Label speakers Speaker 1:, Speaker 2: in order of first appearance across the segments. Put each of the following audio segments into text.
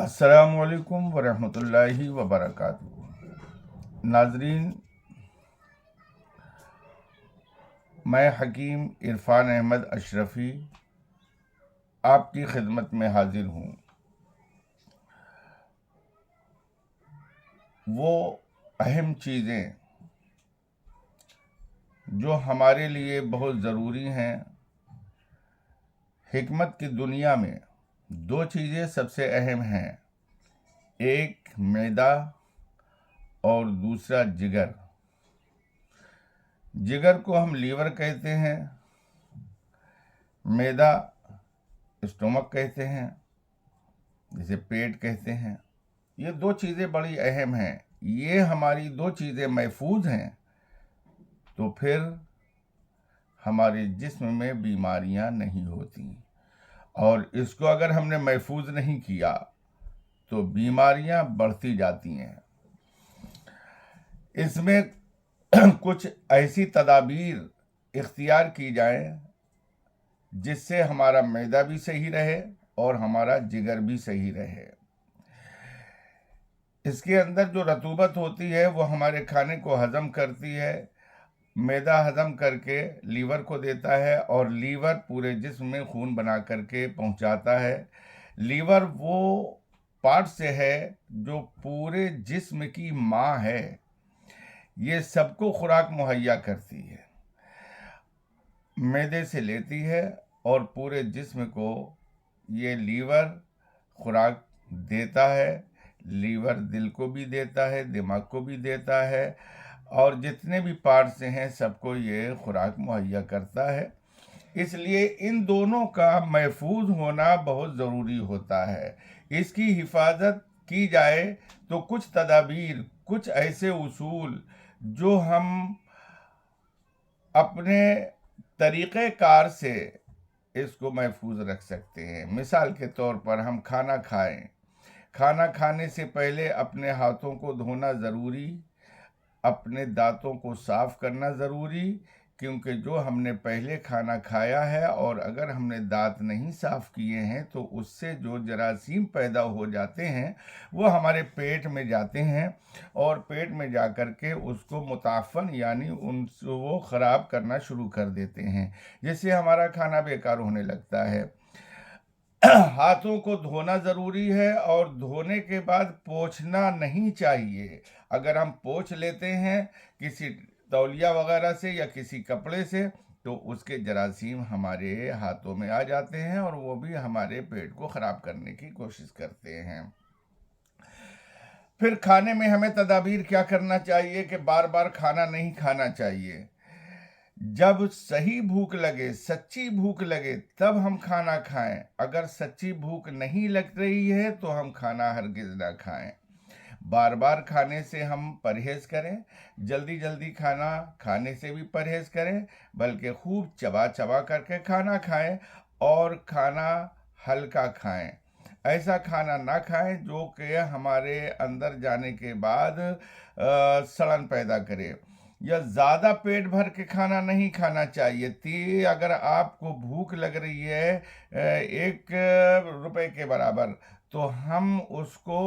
Speaker 1: السلام علیکم ورحمۃ اللہ وبرکاتہ۔ ناظرین، میں حکیم عرفان احمد اشرفی آپ کی خدمت میں حاضر ہوں۔ وہ اہم چیزیں جو ہمارے لیے بہت ضروری ہیں۔ حکمت کی دنیا میں دو چیزیں سب سے اہم ہیں، ایک معدہ اور دوسرا جگر۔ جگر کو ہم لیور کہتے ہیں، معدہ اسٹومک کہتے ہیں، جسے پیٹ کہتے ہیں۔ یہ دو چیزیں بڑی اہم ہیں۔ یہ ہماری دو چیزیں محفوظ ہیں تو پھر ہمارے جسم میں بیماریاں نہیں ہوتی، اور اس کو اگر ہم نے محفوظ نہیں کیا تو بیماریاں بڑھتی جاتی ہیں۔ اس میں کچھ ایسی تدابیر اختیار کی جائیں جس سے ہمارا معدہ بھی صحیح رہے اور ہمارا جگر بھی صحیح رہے۔ اس کے اندر جو رطوبت ہوتی ہے وہ ہمارے کھانے کو ہضم کرتی ہے، معدہ ہضم کر کے لیور کو دیتا ہے، اور لیور پورے جسم میں خون بنا کر کے پہنچاتا ہے۔ لیور وہ پارٹ سے ہے جو پورے جسم کی ماں ہے، یہ سب کو خوراک مہیا کرتی ہے، معدے سے لیتی ہے اور پورے جسم کو یہ لیور خوراک دیتا ہے۔ لیور دل کو بھی دیتا ہے، دماغ کو بھی دیتا ہے، اور جتنے بھی پارٹس ہیں سب کو یہ خوراک مہیا کرتا ہے۔ اس لیے ان دونوں کا محفوظ ہونا بہت ضروری ہوتا ہے۔ اس کی حفاظت کی جائے تو کچھ تدابیر، کچھ ایسے اصول جو ہم اپنے طریقہ کار سے اس کو محفوظ رکھ سکتے ہیں۔ مثال کے طور پر ہم کھانا کھائیں، کھانا کھانے سے پہلے اپنے ہاتھوں کو دھونا ضروری، اپنے دانتوں کو صاف کرنا ضروری، کیونکہ جو ہم نے پہلے کھانا کھایا ہے اور اگر ہم نے دانت نہیں صاف کیے ہیں تو اس سے جو جراثیم پیدا ہو جاتے ہیں وہ ہمارے پیٹ میں جاتے ہیں، اور پیٹ میں جا کر کے اس کو متعفن یعنی ان سے وہ خراب کرنا شروع کر دیتے ہیں، جس سے ہمارا کھانا بیکار ہونے لگتا ہے۔ ہاتھوں کو دھونا ضروری ہے، اور دھونے کے بعد پوچھنا نہیں چاہیے۔ اگر ہم پوچھ لیتے ہیں کسی تولیہ وغیرہ سے یا کسی کپڑے سے تو اس کے جراثیم ہمارے ہاتھوں میں آ جاتے ہیں اور وہ بھی ہمارے پیٹ کو خراب کرنے کی کوشش کرتے ہیں۔ پھر کھانے میں ہمیں تدابیر کیا کرنا چاہیے کہ بار بار کھانا نہیں کھانا چاہیے۔ جب صحیح بھوک لگے، سچی بھوک لگے تب ہم کھانا کھائیں۔ اگر سچی بھوک نہیں لگ رہی ہے تو ہم کھانا ہرگز نہ کھائیں۔ بار بار کھانے سے ہم پرہیز کریں، جلدی جلدی کھانا کھانے سے بھی پرہیز کریں، بلکہ خوب چبا چبا کر کے کھانا کھائیں، اور کھانا ہلکا کھائیں۔ ایسا کھانا نہ کھائیں جو کہ ہمارے اندر جانے کے بعد سڑن پیدا کرے، یا زیادہ پیٹ بھر کے کھانا نہیں کھانا چاہیے۔ اگر آپ کو بھوک لگ رہی ہے 1 روپے کے برابر تو ہم اس کو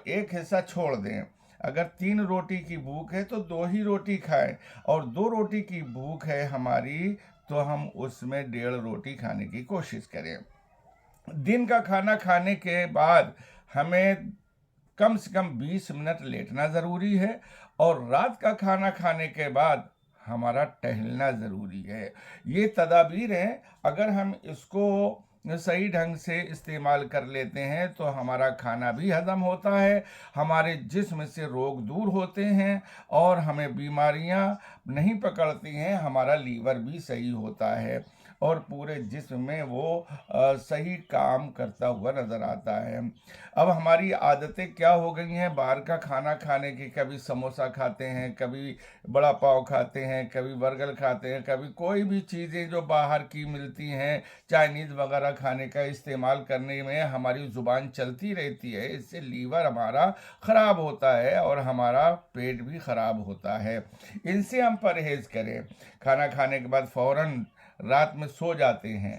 Speaker 1: ایک حصہ چھوڑ دیں۔ اگر 3 روٹی کی بھوک ہے تو 2 ہی روٹی کھائیں، اور 2 روٹی کی بھوک ہے ہماری تو ہم اس میں 1.5 روٹی کھانے کی کوشش کریں۔ دن کا کھانا کھانے کے بعد ہمیں کم سے کم 20 منٹ لیٹنا ضروری ہے، اور رات کا کھانا کھانے کے بعد ہمارا ٹہلنا ضروری ہے۔ یہ تدابیریں اگر ہم اس کو صحیح ڈھنگ سے استعمال کر لیتے ہیں تو ہمارا کھانا بھی ہضم ہوتا ہے، ہمارے جسم سے روگ دور ہوتے ہیں، اور ہمیں بیماریاں نہیں پکڑتی ہیں، ہمارا لیور بھی صحیح ہوتا ہے، اور پورے جسم میں وہ صحیح کام کرتا ہوا نظر آتا ہے۔ اب ہماری عادتیں کیا ہو گئی ہیں باہر کا کھانا کھانے کی، کبھی سموسا کھاتے ہیں، کبھی بڑا پاؤ کھاتے ہیں، کبھی برگر کھاتے ہیں، کبھی کوئی بھی چیزیں جو باہر کی ملتی ہیں چائنیز وغیرہ کھانے کا استعمال کرنے میں ہماری زبان چلتی رہتی ہے۔ اس سے لیور ہمارا خراب ہوتا ہے اور ہمارا پیٹ بھی خراب ہوتا ہے۔ ان سے ہم پرہیز کریں۔ کھانا کھانے کے بعد فوراً رات میں سو جاتے ہیں،